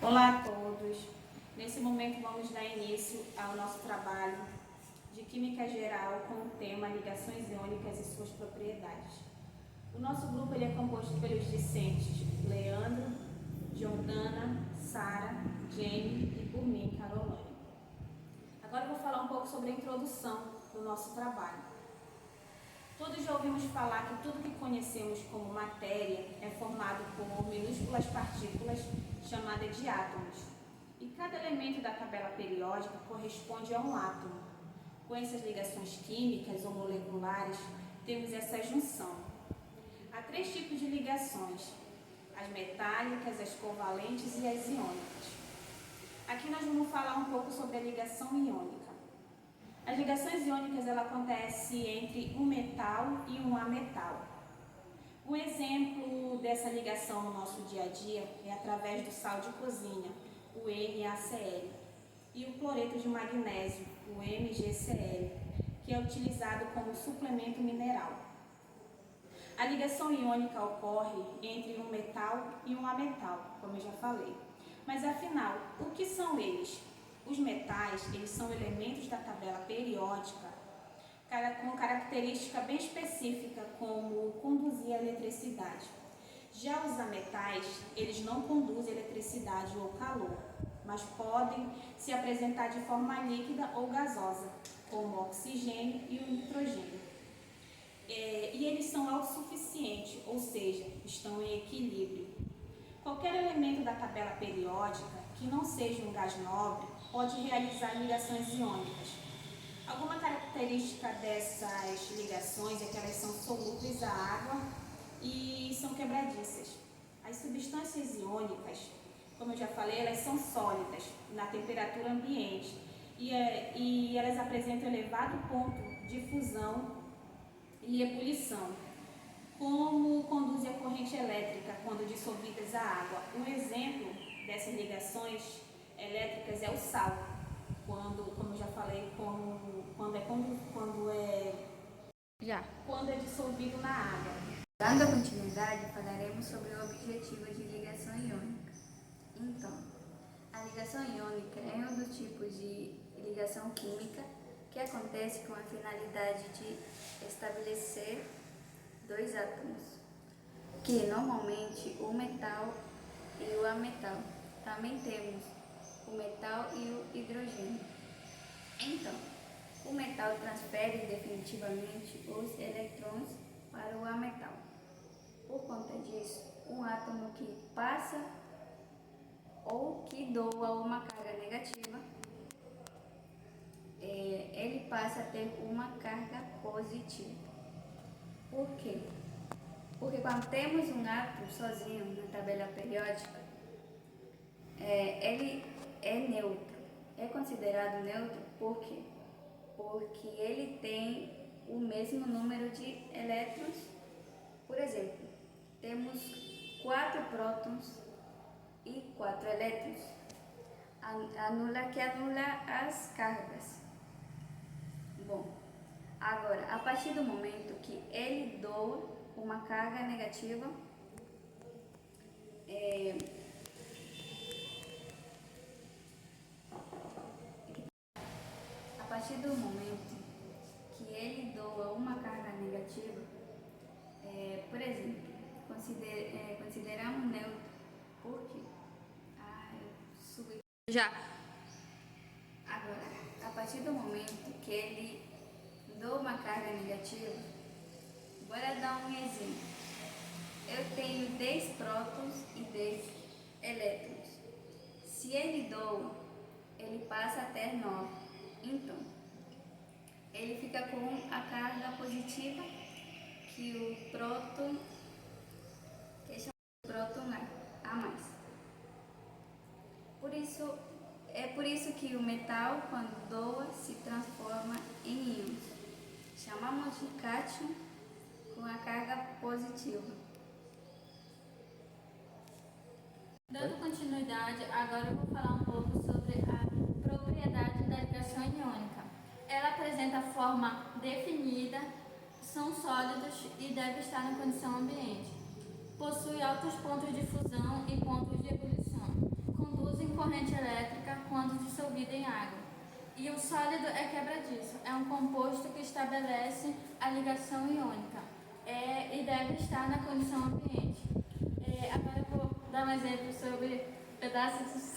Olá a todos! Nesse momento vamos dar início ao nosso trabalho de Química Geral com o tema Ligações iônicas e suas propriedades. O nosso grupo é composto pelos discentes Leandro, Jordana, Sara, Jenny e por mim, Carolane. Agora eu vou falar um pouco sobre a introdução do nosso trabalho. Todos já ouvimos falar que tudo que conhecemos como matéria é formado por minúsculas partículas chamadas de átomos. E cada elemento da tabela periódica corresponde a um átomo. Com essas ligações químicas ou moleculares, temos essa junção. Há três tipos de ligações: as metálicas, as covalentes e as iônicas. Aqui nós vamos falar um pouco sobre a ligação iônica. As ligações iônicas acontecem entre um metal e um ametal. Um exemplo dessa ligação no nosso dia a dia é através do sal de cozinha, o NaCl, e o cloreto de magnésio, o MgCl, que é utilizado como suplemento mineral. A ligação iônica ocorre entre um metal e um ametal, como eu já falei. Mas afinal, o que são eles? Os metais, eles são elementos da tabela periódica com característica bem específica, como conduzir a eletricidade. Já os ametais, eles não conduzem eletricidade ou calor, mas podem se apresentar de forma líquida ou gasosa, como o oxigênio e o nitrogênio. E eles são autossuficientes, ou seja, estão em equilíbrio. Qualquer elemento da tabela periódica que não seja um gás nobre pode realizar ligações iônicas. Alguma característica dessas ligações é que elas são solúveis à água e são quebradiças. As substâncias iônicas, como eu já falei, elas são sólidas na temperatura ambiente e elas apresentam elevado ponto de fusão e ebulição. Como conduzem a corrente elétrica quando dissolvidas à água? Um exemplo dessas ligações elétricas é o sal, como eu já falei, quando é dissolvido na água. Dando continuidade, falaremos sobre o objetivo de ligação iônica. Então, a ligação iônica é um dos tipos de ligação química que acontece com a finalidade de estabelecer dois átomos, que normalmente o metal e o ametal. Também temos o metal e o hidrogênio. Então, o metal transfere definitivamente os elétrons para o ametal. Por conta disso, um átomo que passa ou que doa uma carga negativa, ele passa a ter uma carga positiva. Por quê? Porque quando temos um átomo sozinho na tabela periódica, ele é neutro. É considerado neutro por quê? Porque ele tem o mesmo número de elétrons. Por exemplo, temos 4 prótons e 4 elétrons, que anula as cargas. Bom, agora, a partir do momento que ele doa uma carga negativa, a partir do momento que ele doa uma carga negativa, por exemplo, consideramos neutro, porque agora, a partir do momento que ele doa uma carga negativa, bora dar um exemplo. Eu tenho 10 prótons e 10 elétrons. Se ele doa, ele passa a ter 9. Então, ele fica com a carga positiva que o próton, que é chamado de próton a mais. Por isso que o metal, quando doa, se transforma em íons. Chamamos de cátion com a carga positiva. Dando continuidade, agora eu vou falar um pouco sobre a propriedade da ligação iônica. Ela apresenta forma definida, são sólidos e deve estar na condição ambiente. Possui altos pontos de fusão e pontos de ebulição. Conduzem corrente elétrica quando dissolvida em água. E o sólido é quebradiço, é um composto que estabelece a ligação iônica e deve estar na condição ambiente. Agora eu vou dar um exemplo sobre pedaços.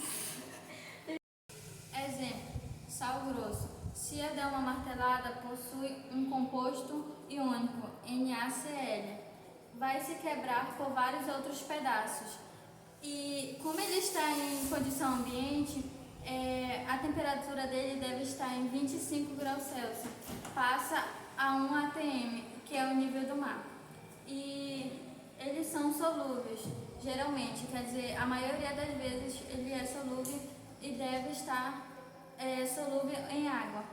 Exemplo, sal grosso. Se eu der uma martelada, possui um composto iônico, NaCl. Vai se quebrar por vários outros pedaços. E como ele está em condição ambiente, a temperatura dele deve estar em 25 graus Celsius. Passa a 1 atm, que é o nível do mar. E eles são solúveis, geralmente, quer dizer, a maioria das vezes ele é solúvel e deve estar solúvel em água.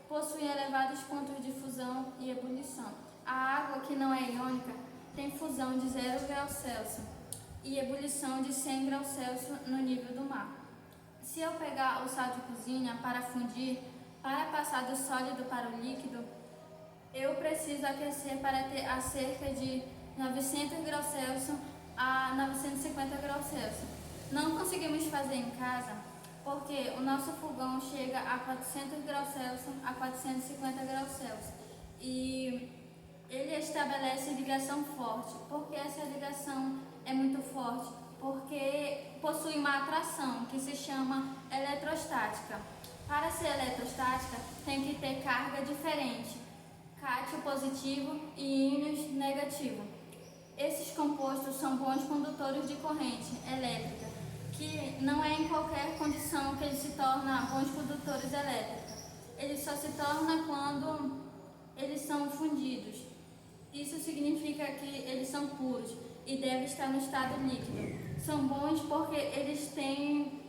Possui elevados pontos de fusão e ebulição. A água que não é iônica tem fusão de 0 graus Celsius e ebulição de 100 graus Celsius no nível do mar. Se eu pegar o sal de cozinha para fundir, para passar do sólido para o líquido, eu preciso aquecer para ter a cerca de 900 graus Celsius a 950 graus Celsius. Não conseguimos fazer em casa porque o nosso fogão chega a 400 graus Celsius a 450 graus Celsius. E ele estabelece ligação forte. Por que essa ligação é muito forte? Porque possui uma atração que se chama eletrostática. Para ser eletrostática, tem que ter carga diferente, cátion positivo e íons negativo. Esses compostos são bons condutores de corrente elétrica, que não é em qualquer condição que eles se tornam bons condutores elétricos. Eles só se tornam quando eles são fundidos. Isso significa que eles são puros e devem estar no estado líquido. São bons porque eles têm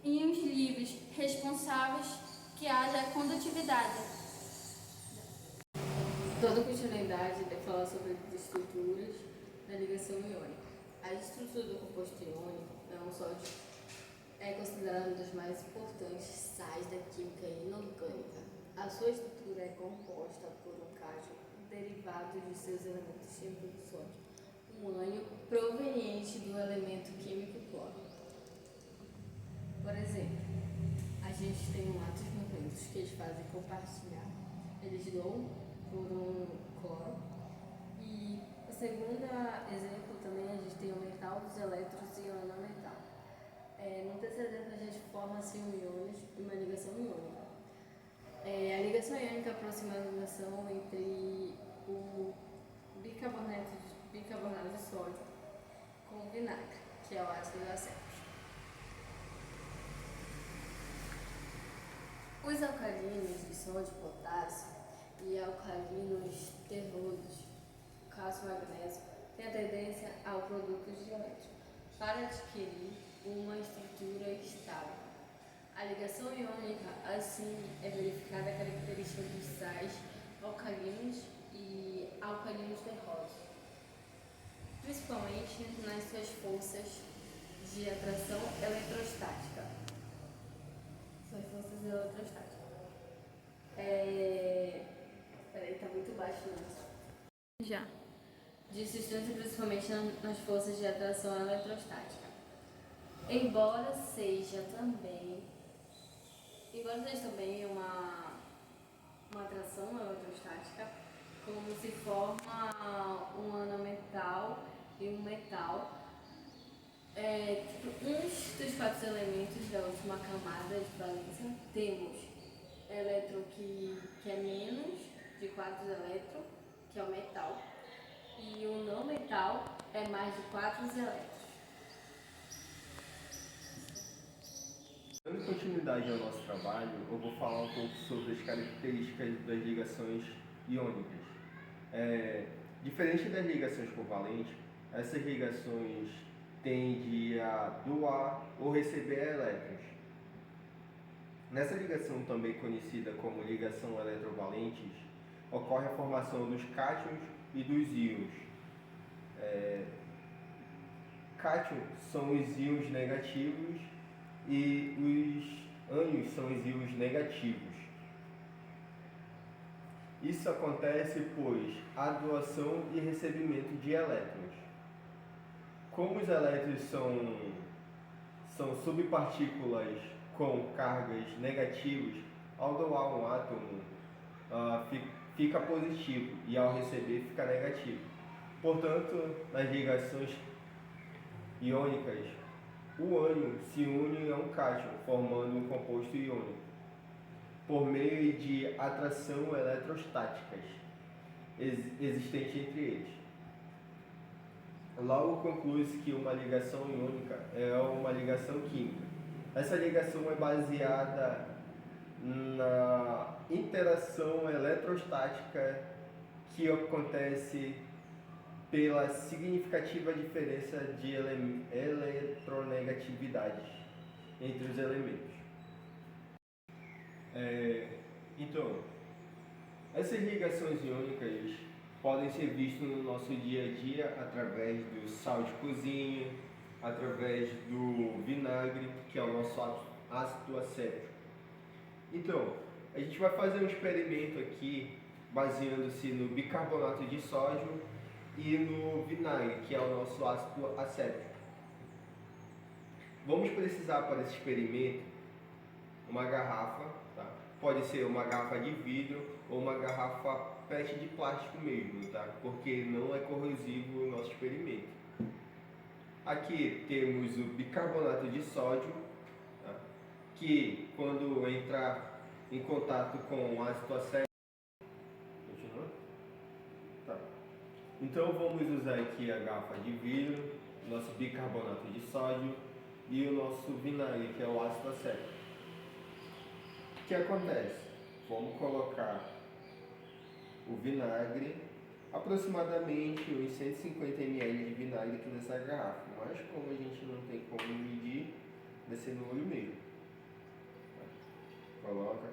íons livres, responsáveis que haja condutividade. Toda continuidade deve falar sobre as estruturas da ligação iônica. A estrutura do composto iônico é considerada uma das mais importantes sais da química inorgânica. A sua estrutura é composta por um cátion derivado de seus elementos químicos do sódio, um ânion proveniente do elemento químico cloro. Por exemplo, a gente tem átomos componentes que eles fazem compartilhar. Eles dão por um cloro. E o segundo exemplo também a gente tem o metal, os elétrons e o anametal. No terceiro exemplo a gente forma assim uma ligação iônica. A ligação iônica aproxima a ligação entre o bicarbonato de sódio com o vinagre, que é o ácido acético. Os alcalinos de sódio e potássio e alcalinos terrosos, cálcio e magnésio, têm a tendência ao produto de elétron para adquirir uma estrutura estável. A ligação iônica, assim, é verificada a característica dos sais alcalinos e alcalinos terrosos, principalmente nas suas forças de atração eletrostática. Suas forças eletrostáticas. Peraí, tá muito baixo, não. Já. De substância, principalmente nas forças de atração eletrostática. Embora seja também uma atração eletrostática, como se forma um anametal e um metal. Uns dos quatro elementos da última camada de valência, temos elétron que é menos de 4 elétrons, que é o metal, e o não metal é mais de 4 elétrons. Dando continuidade ao nosso trabalho, eu vou falar um pouco sobre as características das ligações iônicas. Diferente das ligações covalentes, essas ligações tendem a doar ou receber elétrons. Nessa ligação, também conhecida como ligação eletrovalente, ocorre a formação dos cátions e dos íons. Cátions são os íons negativos e os ânions são os íons negativos. Isso acontece pois há doação e recebimento de elétrons. Como os elétrons são subpartículas com cargas negativas, ao doar um átomo, fica positivo e ao receber fica negativo. Portanto, nas ligações iônicas, o ânion se une a um cátion, formando um composto iônico, por meio de atração eletrostáticas existente entre eles. Logo conclui-se que uma ligação iônica é uma ligação química. Essa ligação é baseada na interação eletrostática que acontece pela significativa diferença de eletronegatividade entre os elementos. Então, essas ligações iônicas podem ser vistas no nosso dia a dia através do sal de cozinha, através do vinagre, que é o nosso ácido acético. Então, a gente vai fazer um experimento aqui baseando-se no bicarbonato de sódio e no vinagre, que é o nosso ácido acético. Vamos precisar para esse experimento uma garrafa, tá? Pode ser uma garrafa de vidro ou uma garrafa PET de plástico mesmo, tá? Porque não é corrosivo o nosso experimento. Aqui temos o bicarbonato de sódio, tá? Que quando entrar em contato com o ácido acético, continua? Tá. Então vamos usar aqui a garrafa de vidro, nosso bicarbonato de sódio e o nosso vinagre, que é o ácido acético. O que acontece? Vamos colocar o vinagre, aproximadamente uns 150 ml de vinagre aqui nessa garrafa, mas como a gente não tem como medir, vai ser no olho mesmo. Coloca.